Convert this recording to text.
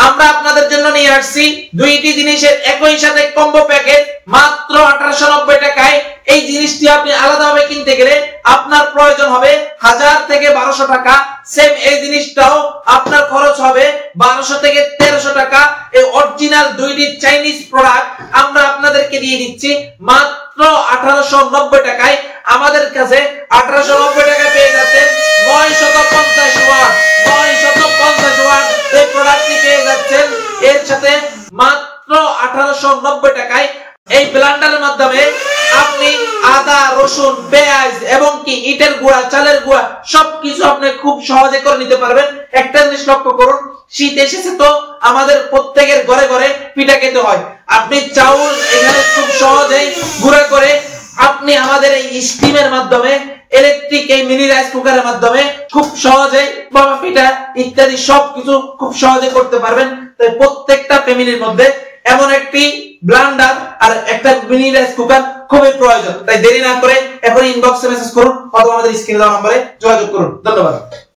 আমরা আপনাদের জন্য নিয়ে আসছি দুইটি জিনিসের একই সাথে কম্বো প্যাকেজ মাত্র 1890 টাকায়। এই জিনিসটি আপনি আলাদাভাবে কিনতে গেলে আপনার প্রয়োজন হবে 1000 থেকে 1200 টাকা। সেম এই জিনিসটাও আপনার খরচ হবে 1200 থেকে 1300 টাকা। এই অরিজিনাল দুইটি চাইনিজ প্রোডাক্ট আমরা আপনাদেরকে দিয়ে দিচ্ছি মাত্র 1890 টাকায়। আমাদের কাছে 1890 টাকা পেয়ে যাচ্ছেন 950 ওয়াট 950 ওয়াট এই প্রোডাক্টটি পেয়ে যাচ্ছেন। এর সাথে মাত্র 1890 টাকায় এই ব্লেন্ডারের মাধ্যমে আপনি আদা, রসুন, পেঁয়াজ এবং কি ইটের গুঁড়া, চালের গুঁড়া সবকিছু আপনি খুব সহজে করে নিতে পারবেন। একটা জিনিস লক্ষ্য করুন, শীত এসেছে তো আমাদের প্রত্যেকের ঘরে ঘরে পিঠা খেতে হয়। আপনি চাউল এখানে খুব সহজেই গুঁড়া করে আপনি আমাদের এই স্টিমের মাধ্যমে, ইলেকট্রিক এই মিনি রাইস কুকারের মাধ্যমে খুব সহজেই বাবা পিঠা ইত্যাদি সবকিছু খুব সহজে করতে পারবেন। তাই প্রত্যেকটা ফ্যামিলির মধ্যে এমন একটি ব্লেন্ডার আর একটা মিনি রাইস কুকার খুবই প্রয়োজন। তাই দেরি না করে এখন ইনবক্সে মেসেজ করুন অথবা আমাদের স্ক্রিনে দেওয়া নম্বরে যোগাযোগ করুন। ধন্যবাদ।